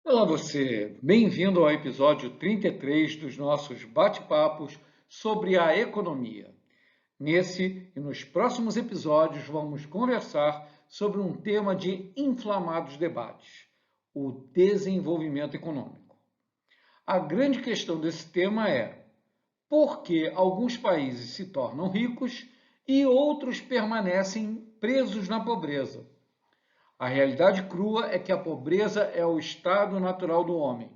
Olá você, bem-vindo ao episódio 33 dos nossos bate-papos sobre a economia. Nesse e nos próximos episódios vamos conversar sobre um tema de inflamados debates, o desenvolvimento econômico. A grande questão desse tema é por que alguns países se tornam ricos e outros permanecem presos na pobreza. A realidade crua é que a pobreza é o estado natural do homem.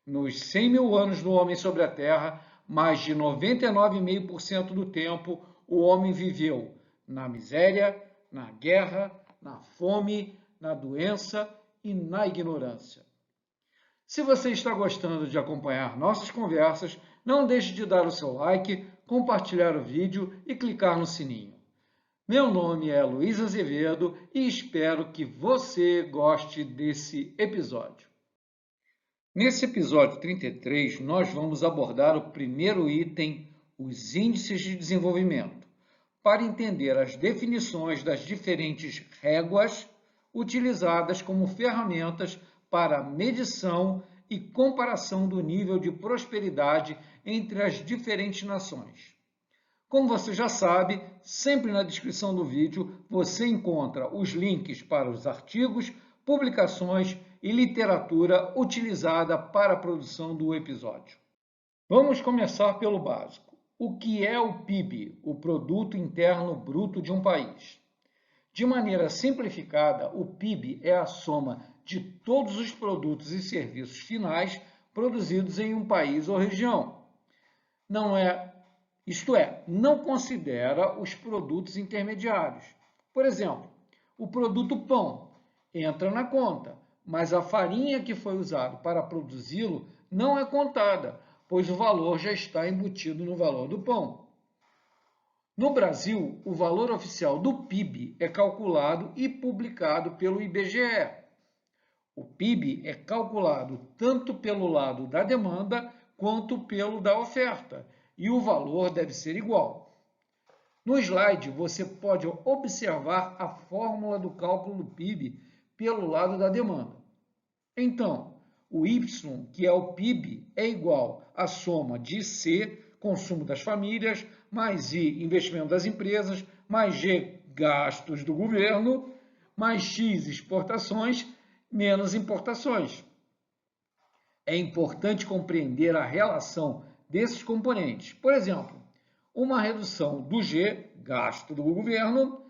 Nos 100 mil anos do homem sobre a Terra, mais de 99,5% do tempo o homem viveu na miséria, na guerra, na fome, na doença e na ignorância. Se você está gostando de acompanhar nossas conversas, não deixe de dar o seu like, compartilhar o vídeo e clicar no sininho. Meu nome é Luiz Azevedo e espero que você goste desse episódio. Nesse episódio 33, nós vamos abordar o primeiro item, os índices de desenvolvimento, para entender as definições das diferentes réguas utilizadas como ferramentas para medição e comparação do nível de prosperidade entre as diferentes nações. Como você já sabe, sempre na descrição do vídeo você encontra os links para os artigos, publicações e literatura utilizada para a produção do episódio. Vamos começar pelo básico. O que é o PIB, o Produto Interno Bruto de um país? De maneira simplificada, o PIB é a soma de todos os produtos e serviços finais produzidos em um país ou região. Isto é, não considera os produtos intermediários. Por exemplo, o produto pão entra na conta, mas a farinha que foi usada para produzi-lo não é contada, pois o valor já está embutido no valor do pão. No Brasil, o valor oficial do PIB é calculado e publicado pelo IBGE. O PIB é calculado tanto pelo lado da demanda quanto pelo da oferta, e o valor deve ser igual. No slide, você pode observar a fórmula do cálculo do PIB pelo lado da demanda. Então, o Y, que é o PIB, é igual à soma de C, consumo das famílias, mais I, investimento das empresas, mais G, gastos do governo, mais X, exportações, menos importações. É importante compreender a relação desses componentes. Por exemplo, uma redução do G, gasto do governo,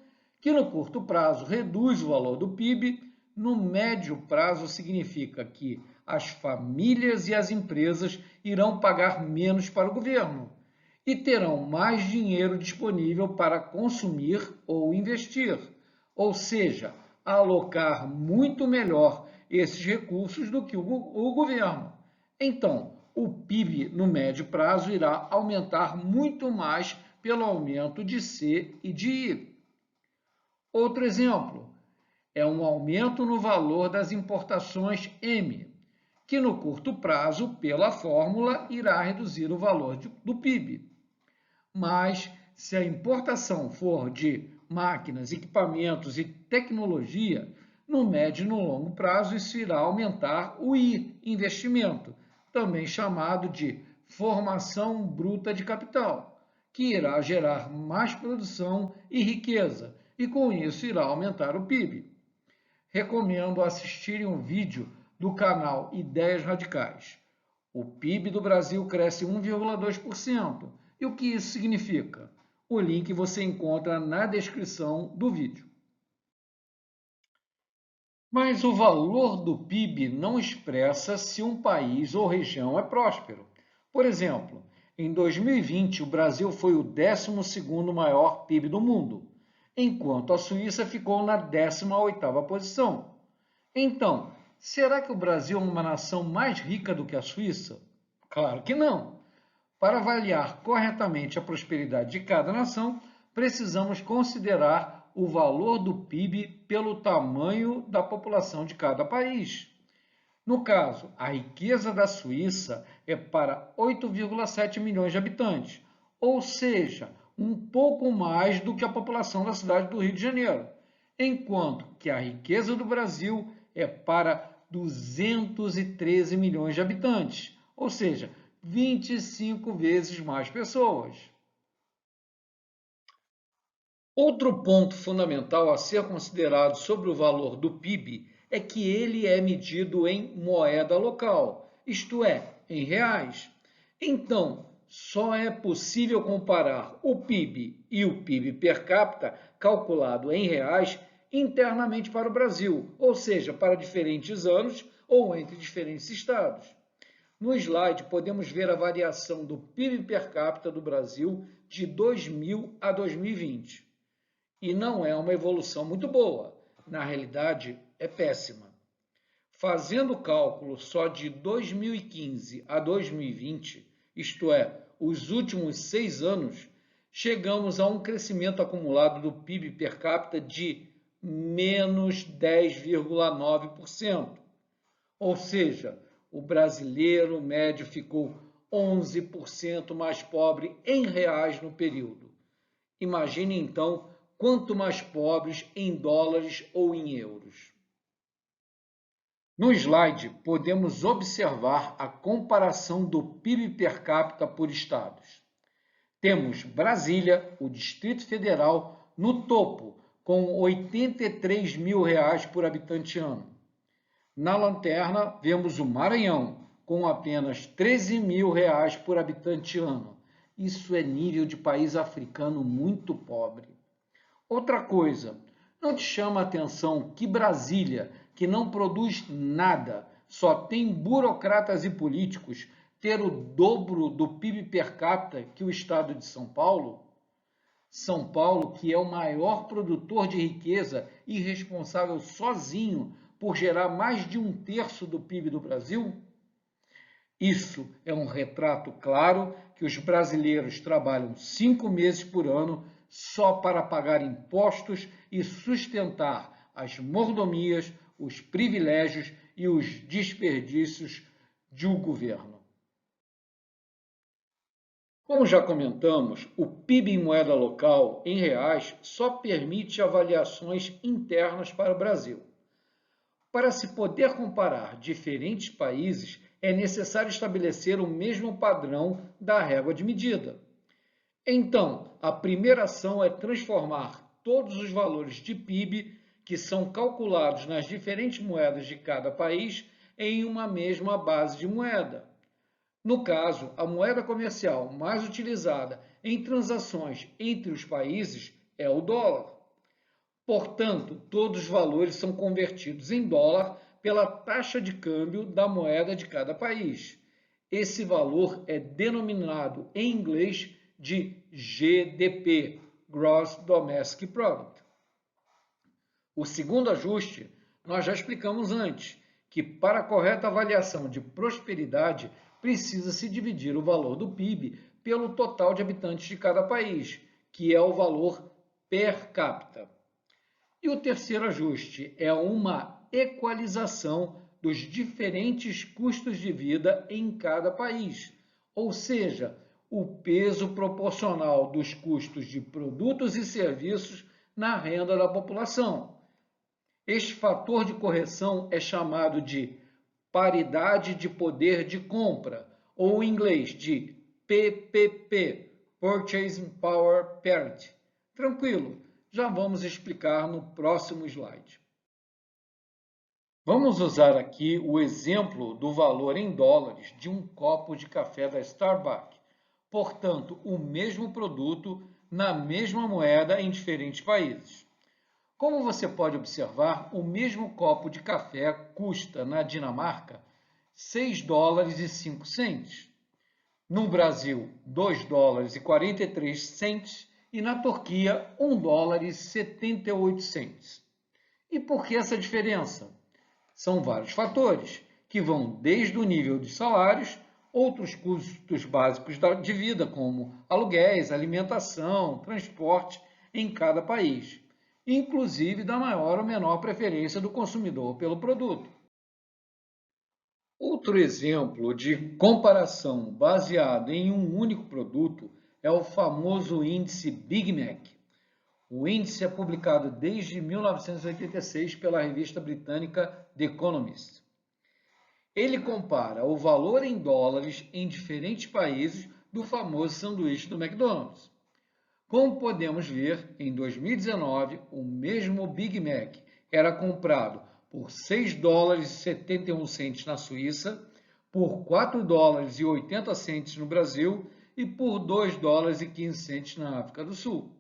que no curto prazo reduz o valor do PIB, no médio prazo significa que as famílias e as empresas irão pagar menos para o governo e terão mais dinheiro disponível para consumir ou investir, ou seja, alocar muito melhor esses recursos do que o governo. Então, o PIB no médio prazo irá aumentar muito mais pelo aumento de C e de I. Outro exemplo é um aumento no valor das importações M, que no curto prazo, pela fórmula, irá reduzir o valor do PIB. Mas, se a importação for de máquinas, equipamentos e tecnologia, no médio e no longo prazo isso irá aumentar o I, investimento, também chamado de formação bruta de capital, que irá gerar mais produção e riqueza, e com isso irá aumentar o PIB. Recomendo assistirem um vídeo do canal Ideias Radicais. O PIB do Brasil cresce 1,2%. E o que isso significa? O link você encontra na descrição do vídeo. Mas o valor do PIB não expressa se um país ou região é próspero. Por exemplo, em 2020, o Brasil foi o 12º maior PIB do mundo, enquanto a Suíça ficou na 18ª posição. Então, será que o Brasil é uma nação mais rica do que a Suíça? Claro que não. Para avaliar corretamente a prosperidade de cada nação, precisamos considerar o valor do PIB pelo tamanho da população de cada país. No caso, a riqueza da Suíça é para 8,7 milhões de habitantes, ou seja, um pouco mais do que a população da cidade do Rio de Janeiro, enquanto que a riqueza do Brasil é para 213 milhões de habitantes, ou seja, 25 vezes mais pessoas. Outro ponto fundamental a ser considerado sobre o valor do PIB é que ele é medido em moeda local, isto é, em reais. Então, só é possível comparar o PIB e o PIB per capita calculado em reais internamente para o Brasil, ou seja, para diferentes anos ou entre diferentes estados. No slide, podemos ver a variação do PIB per capita do Brasil de 2000 a 2020. E não é uma evolução muito boa, na realidade é péssima. Fazendo o cálculo só de 2015 a 2020, isto é, os últimos 6 anos, chegamos a um crescimento acumulado do PIB per capita de menos 10,9%. Ou seja, o brasileiro médio ficou 11% mais pobre em reais no período. Imagine então quanto mais pobres em dólares ou em euros. No slide, podemos observar a comparação do PIB per capita por estados. Temos Brasília, o Distrito Federal, no topo, com R$ 83 mil por habitante ano. Na lanterna, vemos o Maranhão, com apenas R$ 13 mil por habitante ano. Isso é nível de país africano muito pobre. Outra coisa, não te chama a atenção que Brasília, que não produz nada, só tem burocratas e políticos, ter o dobro do PIB per capita que o estado de São Paulo? São Paulo, que é o maior produtor de riqueza e responsável sozinho por gerar mais de 1/3 do PIB do Brasil? Isso é um retrato claro que os brasileiros trabalham 5 meses por ano só para pagar impostos e sustentar as mordomias, os privilégios e os desperdícios de um governo. Como já comentamos, o PIB em moeda local, em reais, só permite avaliações internas para o Brasil. Para se poder comparar diferentes países, é necessário estabelecer o mesmo padrão da régua de medida. Então, a primeira ação é transformar todos os valores de PIB que são calculados nas diferentes moedas de cada país em uma mesma base de moeda. No caso, a moeda comercial mais utilizada em transações entre os países é o dólar. Portanto, todos os valores são convertidos em dólar pela taxa de câmbio da moeda de cada país. Esse valor é denominado em inglês de GDP, Gross Domestic Product. O segundo ajuste, nós já explicamos antes, que para a correta avaliação de prosperidade, precisa-se dividir o valor do PIB pelo total de habitantes de cada país, que é o valor per capita. E o terceiro ajuste é uma equalização dos diferentes custos de vida em cada país, ou seja, o peso proporcional dos custos de produtos e serviços na renda da população. Este fator de correção é chamado de paridade de poder de compra, ou em inglês de PPP, Purchasing Power Parity. Tranquilo, já vamos explicar no próximo slide. Vamos usar aqui o exemplo do valor em dólares de um copo de café da Starbucks. Portanto, o mesmo produto na mesma moeda em diferentes países. Como você pode observar, o mesmo copo de café custa na Dinamarca $6,05. No Brasil, $2,43 e na Turquia, $1,78. E por que essa diferença? São vários fatores, que vão desde o nível de salários, outros custos básicos de vida, como aluguéis, alimentação, transporte em cada país, inclusive da maior ou menor preferência do consumidor pelo produto. Outro exemplo de comparação baseado em um único produto é o famoso índice Big Mac. O índice é publicado desde 1986 pela revista britânica The Economist. Ele compara o valor em dólares em diferentes países do famoso sanduíche do McDonald's. Como podemos ver, em 2019, o mesmo Big Mac era comprado por 6 dólares e 71 centes na Suíça, por 4 dólares e 80 centes no Brasil e por 2 dólares e 15 centes na África do Sul.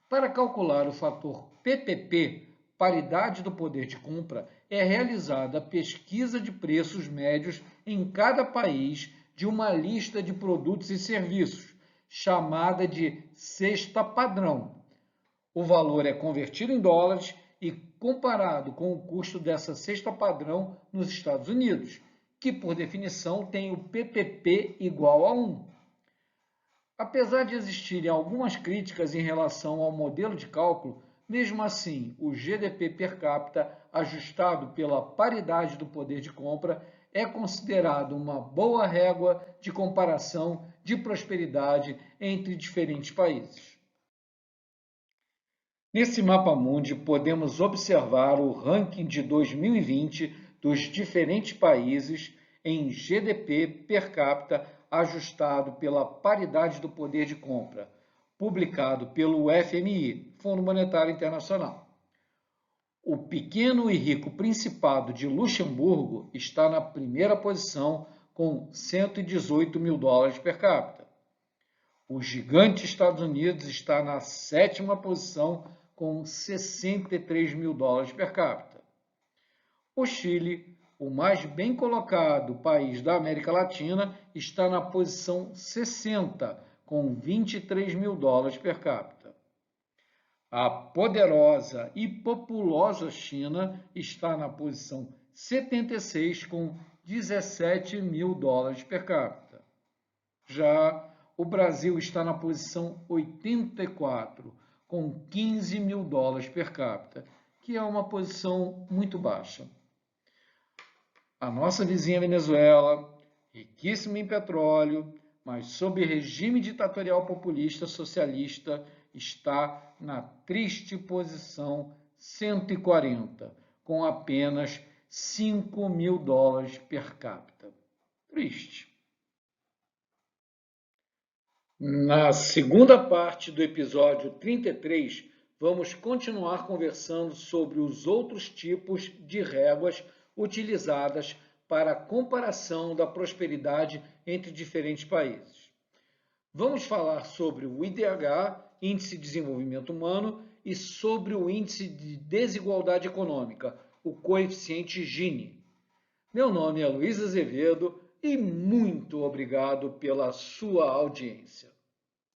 Para calcular o fator PPP, paridade do poder de compra, é realizada a pesquisa de preços médios em cada país de uma lista de produtos e serviços, chamada de cesta padrão. O valor é convertido em dólares e comparado com o custo dessa cesta padrão nos Estados Unidos, que por definição tem o PPP igual a 1. Apesar de existirem algumas críticas em relação ao modelo de cálculo, mesmo assim, o GDP per capita, ajustado pela paridade do poder de compra, é considerado uma boa régua de comparação de prosperidade entre diferentes países. Nesse mapa-mundi, podemos observar o ranking de 2020 dos diferentes países em GDP per capita ajustado pela paridade do poder de compra, publicado pelo FMI, Fundo Monetário Internacional. O pequeno e rico Principado de Luxemburgo está na primeira posição com 118 mil dólares per capita. O gigante Estados Unidos está na sétima posição com 63 mil dólares per capita. O Chile, o mais bem colocado país da América Latina, está na posição 60, com 23 mil dólares per capita. A poderosa e populosa China está na posição 76, com 17 mil dólares per capita. Já o Brasil está na posição 84, com 15 mil dólares per capita, que é uma posição muito baixa. A nossa vizinha Venezuela, riquíssima em petróleo, mas sob regime ditatorial populista socialista, está na triste posição 140, com apenas 5 mil dólares per capita. Triste. Na segunda parte do episódio 33, vamos continuar conversando sobre os outros tipos de réguas utilizadas para a comparação da prosperidade entre diferentes países. Vamos falar sobre o IDH, Índice de Desenvolvimento Humano, e sobre o Índice de Desigualdade Econômica, o coeficiente Gini. Meu nome é Luiz Azevedo e muito obrigado pela sua audiência.